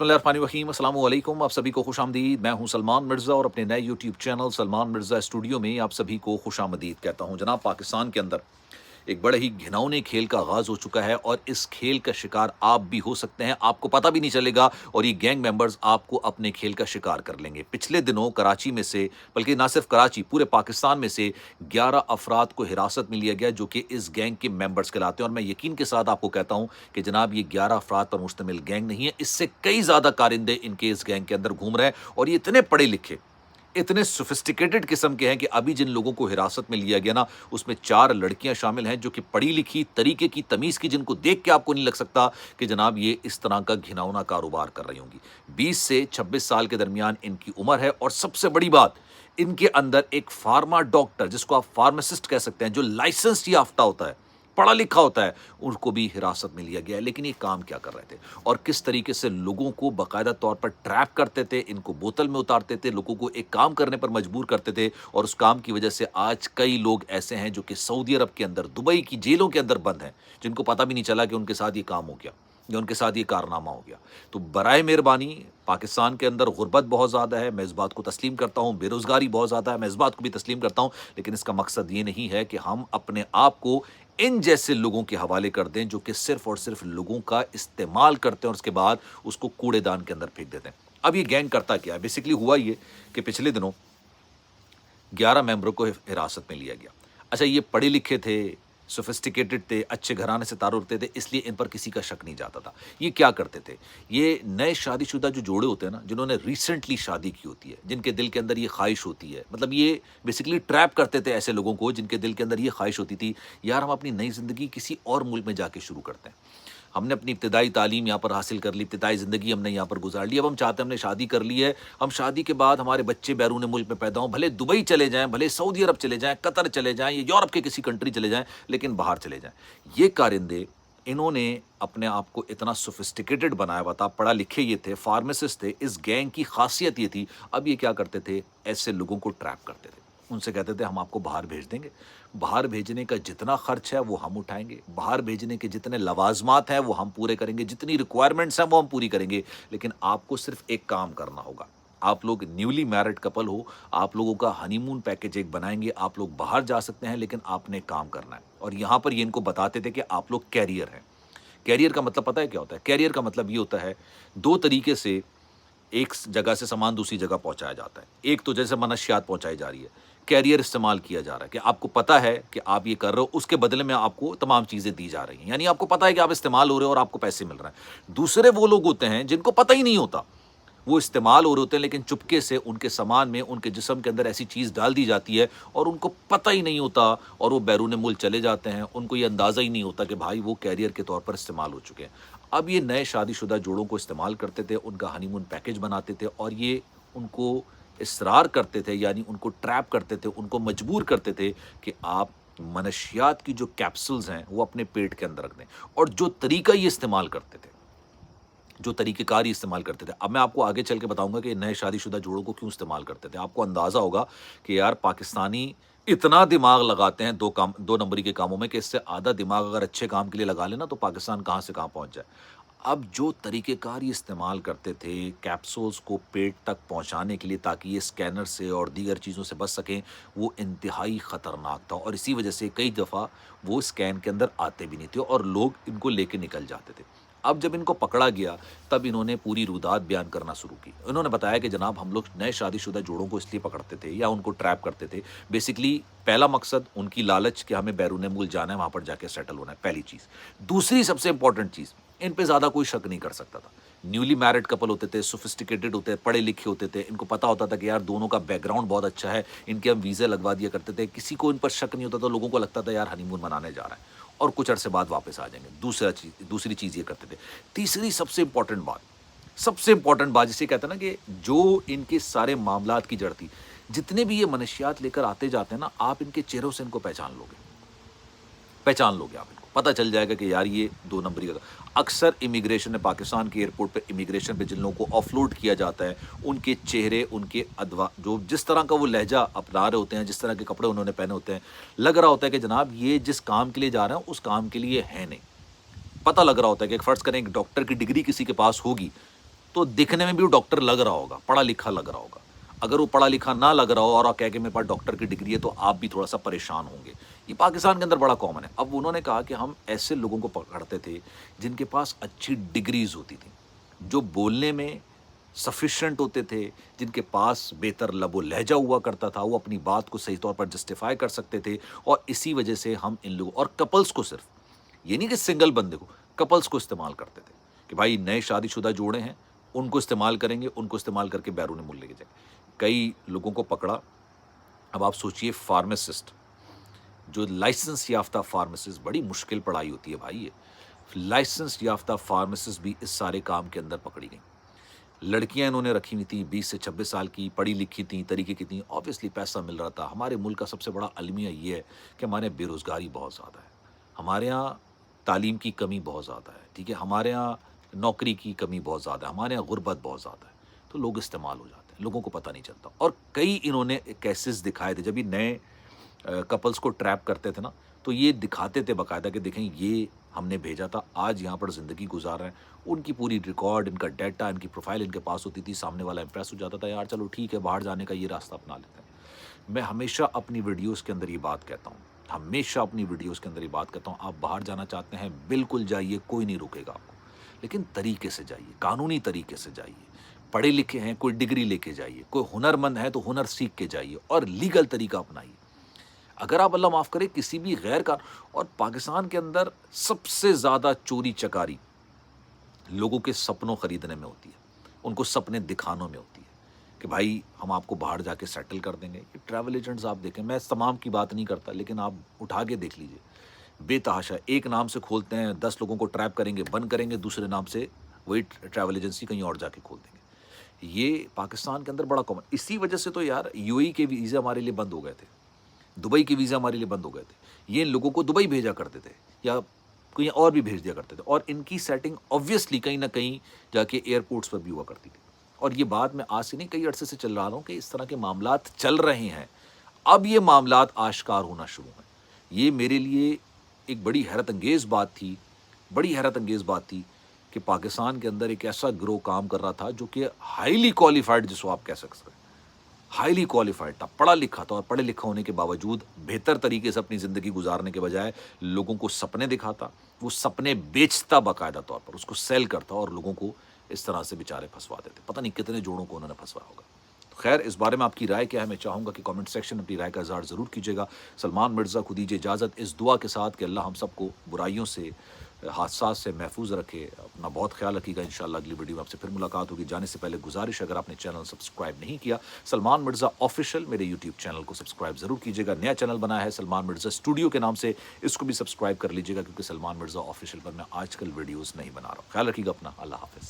बिस्मिल्लाहिर्रहमानिर्रहीम, अस्सलाम वालेकुम। आप सभी को खुशामदीद। मैं हूं सलमान मिर्ज़ा और अपने नए YouTube channel Salman Mirza studio में आप सभी को खुशामदीद कहता हूं। जनाब, पाकिस्तान के अंदर एक बड़े ही घिनौने खेल का आगाज़ हो चुका है और इस खेल का शिकार आप भी हो सकते हैं, आपको पता भी नहीं चलेगा और ये गैंग मेंबर्स आपको अपने खेल का शिकार कर लेंगे। पिछले दिनों कराची में से, बल्कि ना सिर्फ कराची, पूरे पाकिस्तान में से 11 अफराद को हिरासत में लिया गया जो कि इस गैंग के मेंबर्स कहलाते हैं। और मैं यकीन के साथ आपको कहता हूं कि जनाब, ये 11 अफराद पर मुश्तमिल गैंग नहीं है, इससे कई ज़्यादा कारिंदे इनके इस गैंग के अंदर घूम रहे हैं और ये इतने पढ़े लिखे, इतने सोफिस्टिकेटेड किस्म के हैं कि अभी जिन लोगों को हिरासत में लिया गया ना, उसमें 4 लड़कियां शामिल हैं जो कि पढ़ी लिखी, तरीके की, तमीज़ की, जिनको देख के आपको नहीं लग सकता कि जनाब ये इस तरह का घिनौना कारोबार कर रही होंगी। 20 से 26 साल के दरमियान इनकी उम्र है और सबसे बड़ी बात, इनके अंदर एक फार्मा डॉक्टर, जिसको आप फार्मासिस्ट कह सकते हैं, जो लाइसेंस याफ्ता होता है, पढ़ा लिखा होता है, उनको भी हिरासत में लिया गया है। लेकिन ये काम क्या कर रहे थे और किस तरीके से लोगों को बाकायदा तौर पर ट्रैप करते थे, इनको बोतल में उतारते थे, लोगों को एक काम करने पर मजबूर करते थे और उस काम की वजह से आज कई लोग ऐसे हैं जो कि सऊदी अरब के अंदर, दुबई की जेलों के अंदर बंद हैं, जिनको पता भी नहीं चला कि उनके साथ ये काम हो गया या उनके साथ ये कारनामा हो गया। तो बराए मेहरबानी, पाकिस्तान के अंदर गुर्बत बहुत ज़्यादा है, मैं इस बात को तस्लीम करता हूँ, बेरोज़गारी बहुत ज़्यादा है, मैं इस बात को भी तस्लीम करता हूँ, लेकिन इसका मकसद ये नहीं है कि हम अपने आप को इन जैसे लोगों के हवाले कर दें जो कि सिर्फ और सिर्फ लोगों का इस्तेमाल करते हैं और उसके बाद उसको कूड़ेदान के अंदर फेंक देते हैं। अब ये गैंग करता क्या है? बेसिकली हुआ ये कि पिछले दिनों 11 मेंबरों को हिरासत में लिया गया। अच्छा, ये पढ़े लिखे थे, सोफिस्टिकेटेड थे, अच्छे घराने से ताल्लुक़ रखते थे, इसलिए इन पर किसी का शक नहीं जाता था। ये क्या करते थे? ये नए शादीशुदा जो जोड़े होते हैं ना, जिन्होंने रिसेंटली शादी की होती है, जिनके दिल के अंदर ये ख़्वाहिश होती है, मतलब ये बेसिकली ट्रैप करते थे ऐसे लोगों को जिनके दिल के अंदर ये ख़्वाहिश होती थी, यार हम अपनी नई ज़िंदगी किसी और मुल्क में जाके शुरू करते हैं। हमने अपनी इब्तिदाई तालीम यहाँ पर हासिल कर ली, इब्तिदाई ज़िंदगी हमने यहाँ पर गुजार ली, अब हम चाहते हैं, हमने शादी कर ली है, हम शादी के बाद हमारे बच्चे बैरून मुल्क में पैदा हों, भले दुबई चले जाएँ, भले सऊदी अरब चले जाएँ, कतर चले जाएँ, या यूरोप के किसी कंट्री चले जाएँ, लेकिन बाहर चले जाएँ। ये कारिंदे, इन्होंने अपने आप को इतना सोफिस्टिकेटेड बनाया हुआ था, पढ़ा लिखे ये थे, फार्मासिस्ट थे, इस गैंग की खासियत ये थी। अब ये क्या करते थे? ऐसे लोगों को ट्रैप करते थे, उनसे कहते थे हम आपको बाहर भेज देंगे, बाहर भेजने का जितना खर्च है वो हम उठाएंगे, बाहर भेजने के जितने लवाजमात हैं वो हम पूरे करेंगे, जितनी रिक्वायरमेंट्स हैं वो हम पूरी करेंगे, लेकिन आपको सिर्फ एक काम करना होगा। आप लोग न्यूली मैरिड कपल हो, आप लोगों का हनीमून पैकेज एक बनाएंगे, आप लोग बाहर जा सकते हैं, लेकिन आपने काम करना है। और यहाँ पर ये इनको बताते थे कि आप लोग कैरियर हैं। कैरियर का मतलब पता है क्या होता है? कैरियर का मतलब ये होता है, दो तरीके से एक जगह से सामान दूसरी जगह पहुंचाया जाता है। एक तो जैसे मनशियात पहुंचाई जा रही है, कैरियर इस्तेमाल किया जा रहा है कि आपको पता है कि आप ये कर रहे हो, उसके बदले में आपको तमाम चीज़ें दी जा रही हैं, यानी आपको पता है कि आप इस्तेमाल हो रहे हो और आपको पैसे मिल रहे हैं। दूसरे वो लोग होते हैं जिनको पता ही नहीं होता, वो इस्तेमाल हो रहे होते हैं, लेकिन चुपके से उनके सामान में, उनके जिस्म के अंदर ऐसी चीज़ डाल दी जाती है और उनको पता ही नहीं होता और वो बैरून मुल्क चले जाते हैं। उनको ये अंदाज़ा ही नहीं होता कि भाई वो कैरियर के तौर पर इस्तेमाल हो चुके हैं। अब ये नए शादीशुदा जोड़ों को इस्तेमाल करते थे, उनका हनीमून पैकेज बनाते थे और ये उनको इसरार करते थे, यानी उनको ट्रैप करते थे, उनको मजबूर करते थे कि आप मनशियात की जो कैप्सूल्स हैं वो अपने पेट के अंदर रख दें। और जो तरीका ये इस्तेमाल करते थे, जो तरीक़ेकार ही इस्तेमाल करते थे, अब मैं आपको आगे चल के बताऊँगा कि नए शादीशुदा जोड़ों को क्यों इस्तेमाल करते थे। आपको अंदाज़ा होगा कि यार पाकिस्तानी इतना दिमाग लगाते हैं 2 नंबरी के कामों में कि इससे आधा दिमाग अगर अच्छे काम के लिए लगा लेना तो पाकिस्तान कहाँ से कहाँ पहुँच जाए। अब जो तरीक़ेकार ये इस्तेमाल करते थे कैप्सूल्स को पेट तक पहुँचाने के लिए ताकि ये स्कैनर से और दीगर चीज़ों से बच सकें, वो इंतहाई ख़तरनाक था और इसी वजह से कई दफ़ा वो स्कैन के अंदर आते भी नहीं थे और लोग इनको लेके निकल जाते थे। अब जब इनको पकड़ा गया तब इन्होंने पूरी रुदात बयान करना शुरू की। इन्होंने बताया कि जनाब, हम लोग नए शादीशुदा जोड़ों को इसलिए पकड़ते थे या उनको ट्रैप करते थे, बेसिकली पहला मकसद उनकी लालच कि हमें बैरून मुल्क जाना है, वहाँ पर जाके सेटल होना है, पहली चीज़। दूसरी सबसे इंपॉर्टेंट चीज़, इन पे ज़्यादा कोई शक नहीं कर सकता था। न्यूली मैरिड कपल होते थे, सोफिस्टिकेटेड होते, पढ़े लिखे होते थे, इनको पता होता था कि यार दोनों का बैकग्राउंड बहुत अच्छा है, इनके हम वीज़े लगवा दिया करते थे, किसी को इन पर शक नहीं होता था, लोगों को लगता था यार हनीमून मनाने जा रहा है और कुछ अरसे बाद वापस आ जाएंगे। दूसरी चीज़ ये करते थे। तीसरी सबसे इंपॉर्टेंट बात जिसे कहते हैं ना कि जो इनके सारे मामलात की जड़ थी, जितने भी ये मनशियात लेकर आते जाते हैं ना, आप इनके चेहरों से इनको पहचान लोगे आप इनको, पता चल जाएगा कि यार ये 2 नंबरी का। अक्सर इमिग्रेशन में, पाकिस्तान के एयरपोर्ट पे इमिग्रेशन पे जिन लोगों को ऑफलोड किया जाता है, उनके चेहरे, उनके अदवा, जो जिस तरह का वो लहजा अपना रहे होते हैं, जिस तरह के कपड़े उन्होंने पहने होते हैं, लग रहा होता है कि जनाब ये जिस काम के लिए जा रहे हैं उस काम के लिए है नहीं। पता लग रहा होता है कि एक फ़र्ज़ करें एक डॉक्टर की डिग्री किसी के पास होगी, तो दिखने में भी वो डॉक्टर लग रहा होगा, पढ़ा लिखा लग रहा होगा। अगर वो पढ़ा लिखा ना लग रहा हो और आप कह के मेरे पास डॉक्टर की डिग्री है, तो आप भी थोड़ा सा परेशान होंगे। ये पाकिस्तान के अंदर बड़ा कॉमन है। अब उन्होंने कहा कि हम ऐसे लोगों को पकड़ते थे जिनके पास अच्छी डिग्रीज होती थी, जो बोलने में सफिशिएंट होते थे, जिनके पास बेहतर लबो लहजा हुआ करता था, वो अपनी बात को सही तौर पर जस्टिफाई कर सकते थे। और इसी वजह से हम इन लोगों और कपल्स को, सिर्फ ये नहीं कि सिंगल बंदे को, कपल्स को इस्तेमाल करते थे कि भाई नए शादीशुदा जोड़े हैं, उनको इस्तेमाल करेंगे, उनको इस्तेमाल करके बैरून मुल्क लेके जाएंगे। कई लोगों को पकड़ा। अब आप सोचिए, फार्मासिस्ट, जो लाइसेंस याफ्ता फार्मासिस्ट, बड़ी मुश्किल पढ़ाई होती है भाई ये। लाइसेंस याफ्ता फार्मासिस्ट भी इस सारे काम के अंदर पकड़ी गई। लड़कियां इन्होंने रखी हुई थी 20 से 26 साल की, पढ़ी लिखी थी, तरीके की थी, ऑब्वियसली पैसा मिल रहा था। हमारे मुल्क का सबसे बड़ा अलमिया ये है कि हमारे यहाँ बेरोज़गारी बहुत ज़्यादा है, हमारे यहाँ तालीम की कमी बहुत ज़्यादा है, ठीक है, हमारे यहाँ नौकरी की कमी बहुत ज़्यादा है, हमारे यहाँ गुर्बत बहुत ज़्यादा है, तो लोग इस्तेमाल हो जाते हैं, लोगों को पता नहीं चलता। और कई इन्होंने केसेस दिखाए थे, जब ये नए कपल्स को ट्रैप करते थे ना, तो ये दिखाते थे बाकायदा कि देखें ये हमने भेजा था, आज यहाँ पर ज़िंदगी गुजार रहे हैं। उनकी पूरी रिकॉर्ड, इनका डाटा, इनकी प्रोफाइल इनके पास होती थी। सामने वाला इंप्रेस हो जाता था, यार चलो ठीक है, बाहर जाने का ये रास्ता अपना लेते हैं। मैं हमेशा अपनी वीडियोस के अंदर ये बात कहता हूँ, हमेशा अपनी वीडियोस के अंदर ये बात कहता हूँ, आप बाहर जाना चाहते हैं, बिल्कुल जाइए, कोई नहीं रोकेगा आपको, लेकिन तरीके से जाइए, कानूनी तरीके से जाइए। पढ़े लिखे हैं, कोई डिग्री लेके जाइए, कोई हुनरमंद है तो हुनर सीख के जाइए और लीगल तरीका अपनाइए। अगर आप अल्लाह माफ़ करे किसी भी गैर का, और पाकिस्तान के अंदर सबसे ज़्यादा चोरी चकारी लोगों के सपनों खरीदने में होती है, उनको सपने दिखानों में होती है कि भाई हम आपको बाहर जाके सेटल कर देंगे। ये ट्रैवल एजेंट्स आप देखें, मैं तमाम की बात नहीं करता, लेकिन आप उठा के देख लीजिए, बेतहाशा एक नाम से खोलते हैं, 10 लोगों को ट्रैप करेंगे, बंद करेंगे, दूसरे नाम से वही ट्रैवल एजेंसी कहीं और जाके खोल देंगे। ये पाकिस्तान के अंदर बड़ा कॉमन। इसी वजह से तो यार यूएई के वीज़ा हमारे लिए बंद हो गए थे, दुबई के वीज़ा हमारे लिए बंद हो गए थे। ये इन लोगों को दुबई भेजा करते थे या कहीं और भी भेज दिया करते थे, और इनकी सेटिंग ऑब्वियसली कहीं ना कहीं जाके एयरपोर्ट्स पर भी हुआ करती थी। और ये बात मैं आज से नहीं, कई अरसे से चल रहा हूँ कि इस तरह के मामलात चल रहे हैं। अब ये मामलात आश्कार होना शुरू हैं। ये मेरे लिए एक बड़ी हैरत अंगेज़ बात थी, बड़ी हैरत अंगेज़ बात थी कि पाकिस्तान के अंदर एक ऐसा गिरोह काम कर रहा था जो कि हाईली क्वालिफाइड, जिसको आप कह सकते हैं, हाईली क्वालिफाइड था, पढ़ा लिखा था, और पढ़े लिखा होने के बावजूद बेहतर तरीके से अपनी ज़िंदगी गुजारने के बजाय लोगों को सपने दिखाता, वो सपने बेचता बाकायदा तौर पर, उसको सेल करता और लोगों को इस तरह से बेचारे फंसवा देते। पता नहीं कितने जोड़ों को उन्होंने फंसवाया होगा। तो खैर, इस बारे में आपकी राय क्या है? मैं चाहूँगा कि कमेंट सेक्शन में अपनी राय का इज़हार ज़रूर कीजिएगा। सलमान मिर्ज़ा को दीजिए इजाज़त, इस दुआ के साथ कि अल्लाह हम सबको बुराइयों से, हादसात से महफूज रखे। अपना बहुत ख्याल रखिएगा। इंशाअल्लाह अगली वीडियो में आपसे फिर मुलाकात होगी। जाने से पहले गुजारिश, अगर आपने चैनल सब्सक्राइब नहीं किया, सलमान मिर्ज़ा ऑफिशियल मेरे यूट्यूब चैनल को सब्सक्राइब ज़रूर कीजिएगा। नया चैनल बनाया है सलमान मिर्ज़ा स्टूडियो के नाम से, इसको भी सब्सक्राइब कर लीजिएगा, क्योंकि सलमान मिर्ज़ा ऑफिशियल पर मैं आजकल वीडियोज़ नहीं बना रहा हूँ। ख्याल रखिएगा अपना। अल्लाह हाफ़िज़।